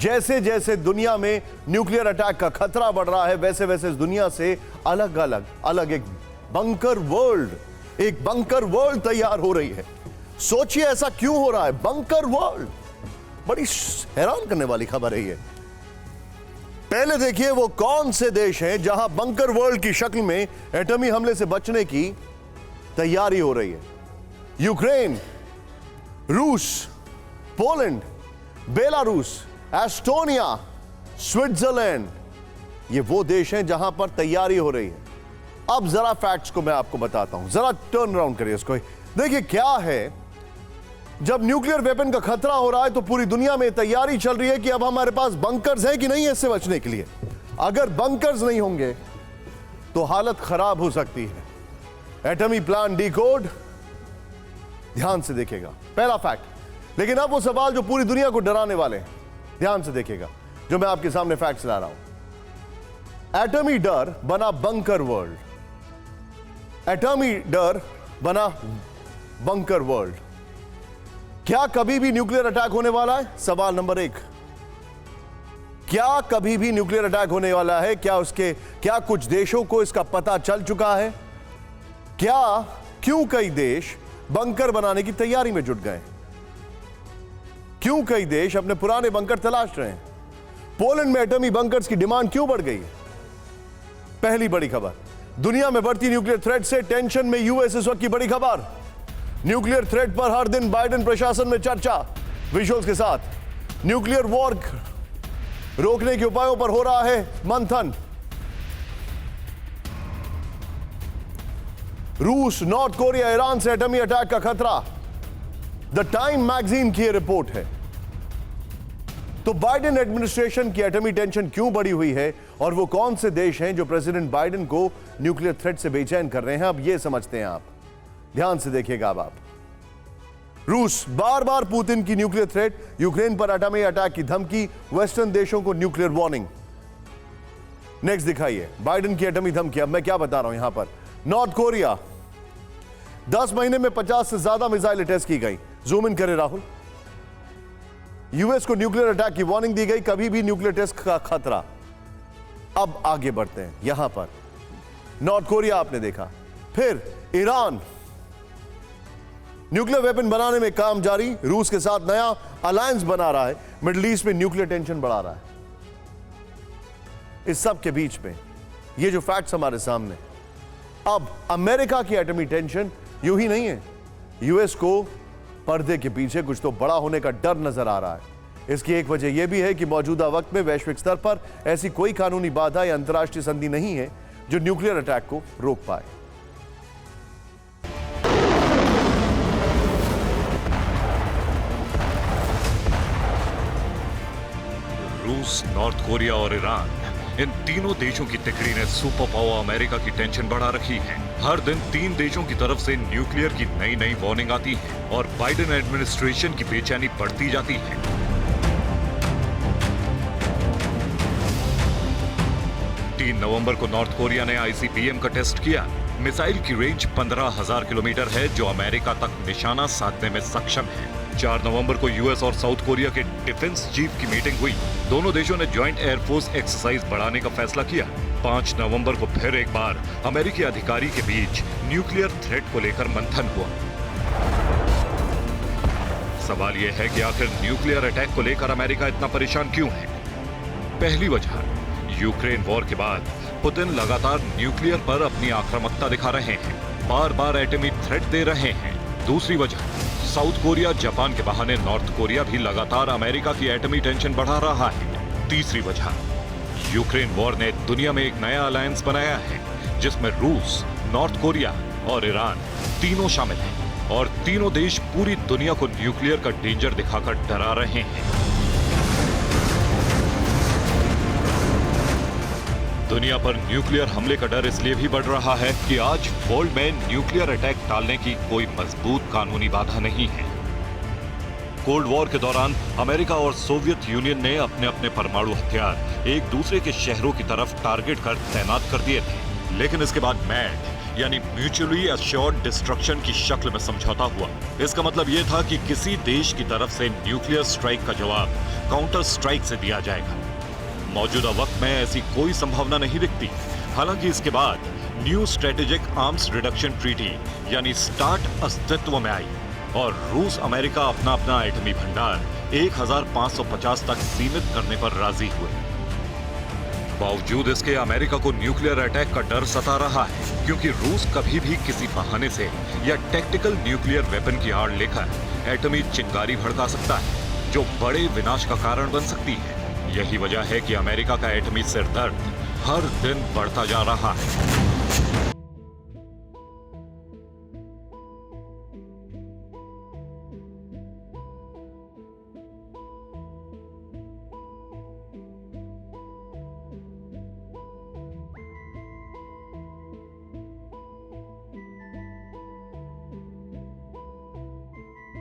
जैसे जैसे दुनिया में न्यूक्लियर अटैक का खतरा बढ़ रहा है, वैसे वैसे इस दुनिया से अलग अलग एक बंकर वर्ल्ड तैयार हो रही है। सोचिए ऐसा क्यों हो रहा है? बंकर वर्ल्ड, बड़ी हैरान करने वाली खबर है ये। पहले देखिए वो कौन से देश हैं जहां बंकर वर्ल्ड की शक्ल में एटमी हमले से बचने की तैयारी हो रही है। यूक्रेन, रूस, पोलैंड, बेलारूस, एस्टोनिया, स्विट्जरलैंड, ये वो देश हैं जहां पर तैयारी हो रही है। अब जरा फैक्ट्स को मैं आपको बताता हूं, जरा टर्न अराउंड करिए इसको। देखिए क्या है, जब न्यूक्लियर वेपन का खतरा हो रहा है तो पूरी दुनिया में तैयारी चल रही है कि अब हमारे पास बंकर्स हैं कि नहीं है इससे बचने के लिए। अगर बंकर्स नहीं होंगे तो हालत खराब हो सकती है। एटमी प्लान डिकोड, ध्यान से देखिएगा, पहला फैक्ट। लेकिन अब वो सवाल जो पूरी दुनिया को डराने वाले हैं, ध्यान से देखिएगा, जो मैं आपके सामने फैक्ट्स ला रहा हूं। एटमी डर बना बंकर वर्ल्ड, एटमी डर बना बंकर वर्ल्ड। क्या कभी भी न्यूक्लियर अटैक होने वाला है? सवाल नंबर 1, क्या कभी भी न्यूक्लियर अटैक होने वाला है? क्या कुछ देशों को इसका पता चल चुका है? क्यों कई देश बंकर बनाने की तैयारी में जुट गए? क्यों कई देश अपने पुराने बंकर तलाश रहे हैं? पोलैंड में एटमी बंकर्स की डिमांड क्यों बढ़ गई? पहली बड़ी खबर, दुनिया में बढ़ती न्यूक्लियर थ्रेट से टेंशन में यूएस इस वक्त की बड़ी खबर। न्यूक्लियर थ्रेट पर हर दिन बाइडेन प्रशासन में चर्चा, विजुअल्स के साथ। न्यूक्लियर वॉर रोकने के उपायों पर हो रहा है मंथन। रूस, नॉर्थ कोरिया, ईरान से एटमी अटैक का खतरा, द टाइम मैगजीन की रिपोर्ट है। तो बाइडेन एडमिनिस्ट्रेशन की एटमी टेंशन क्यों बढ़ी हुई है और वो कौन से देश हैं जो प्रेसिडेंट बाइडेन को न्यूक्लियर थ्रेट से बेचैन कर रहे हैं? अब ये समझते हैं आप, ध्यान से देखिएगा अब आप। रूस, बार बार पुतिन की न्यूक्लियर थ्रेट, यूक्रेन पर एटमी अटैक की धमकी, वेस्टर्न देशों को न्यूक्लियर वार्निंग। नेक्स्ट दिखाइए, बाइडेन की एटमी धमकी। अब मैं क्या बता रहा हूं यहां पर। नॉर्थ कोरिया, 10 महीने में 50 से ज्यादा मिसाइलें टेस्ट की गई। जूम इन करें राहुल। यूएस को न्यूक्लियर अटैक की वार्निंग दी गई, कभी भी न्यूक्लियर टेस्ट का खतरा। अब आगे बढ़ते हैं, यहां पर नॉर्थ कोरिया आपने देखा, फिर ईरान, न्यूक्लियर वेपन बनाने में काम जारी, रूस के साथ नया अलायंस बना रहा है, मिडिल ईस्ट में न्यूक्लियर टेंशन बढ़ा रहा है। इस सब के बीच में ये जो फैक्ट्स हमारे सामने, अब अमेरिका की एटमी टेंशन यूं ही नहीं है। यूएस को पर्दे के पीछे कुछ तो बड़ा होने का डर नजर आ रहा है। इसकी एक वजह यह भी है कि मौजूदा वक्त में वैश्विक स्तर पर ऐसी कोई कानूनी बाधा या अंतर्राष्ट्रीय संधि नहीं है जो न्यूक्लियर अटैक को रोक पाए। रूस, नॉर्थ कोरिया और ईरान, इन तीनों देशों की तिकड़ी ने सुपर पावर अमेरिका की टेंशन बढ़ा रखी है। हर दिन 3 देशों की तरफ से न्यूक्लियर की नई नई वार्निंग आती है और बाइडेन एडमिनिस्ट्रेशन की बेचैनी बढ़ती जाती है। 3 नवंबर को नॉर्थ कोरिया ने आईसीबीएम का टेस्ट किया। मिसाइल की रेंज 15,000 किलोमीटर है, जो अमेरिका तक निशाना साधने में सक्षम है। 4 नवंबर को यूएस और साउथ कोरिया के डिफेंस चीफ की मीटिंग हुई। दोनों देशों ने ज्वाइंट एयरफोर्स एक्सरसाइज बढ़ाने का फैसला किया। 5 नवंबर को फिर एक बार अमेरिकी अधिकारी के बीच न्यूक्लियर थ्रेट को लेकर मंथन हुआ। सवाल यह है कि आखिर न्यूक्लियर अटैक को लेकर अमेरिका इतना परेशान क्यों है? पहली वजह, यूक्रेन वॉर के बाद पुतिन लगातार न्यूक्लियर पर अपनी आक्रामकता दिखा रहे हैं, बार बार एटमी थ्रेट दे रहे हैं। दूसरी वजह, साउथ कोरिया, जापान के बहाने नॉर्थ कोरिया भी लगातार अमेरिका की एटमी टेंशन बढ़ा रहा है। तीसरी वजह, यूक्रेन वॉर ने दुनिया में एक नया अलायंस बनाया है जिसमें रूस, नॉर्थ कोरिया और ईरान तीनों शामिल हैं और तीनों देश पूरी दुनिया को न्यूक्लियर का डेंजर दिखाकर डरा रहे हैं। दुनिया पर न्यूक्लियर हमले का डर इसलिए भी बढ़ रहा है कि आज वर्ल्ड में न्यूक्लियर अटैक टालने की कोई मजबूत कानूनी बाधा नहीं है। कोल्ड वॉर के दौरान अमेरिका और सोवियत यूनियन ने अपने अपने परमाणु हथियार एक दूसरे के शहरों की तरफ टारगेट कर तैनात कर दिए थे, लेकिन इसके बाद मैड यानी म्यूचुअली एश्योर्ड डिस्ट्रक्शन की शक्ल में समझौता हुआ। इसका मतलब यह था कि किसी देश की तरफ से न्यूक्लियर स्ट्राइक का जवाब काउंटर स्ट्राइक से दिया जाएगा। मौजूदा वक्त में ऐसी कोई संभावना नहीं दिखती। हालांकि इसके बाद new strategic arms reduction treaty यानी स्टार्ट अस्तित्व में आई और रूस अमेरिका अपना अपना एटमी भंडार 1550 तक सीमित करने पर राजी हुए। बावजूद इसके अमेरिका को न्यूक्लियर अटैक का डर सता रहा है, क्योंकि रूस कभी भी किसी बहाने से या टैक्टिकल न्यूक्लियर वेपन की आड़ लेकर एटमी चिंगारी भड़का सकता है, जो बड़े विनाश का कारण बन सकती है। यही वजह है कि अमेरिका का एटमी सिरदर्द हर दिन बढ़ता जा रहा है।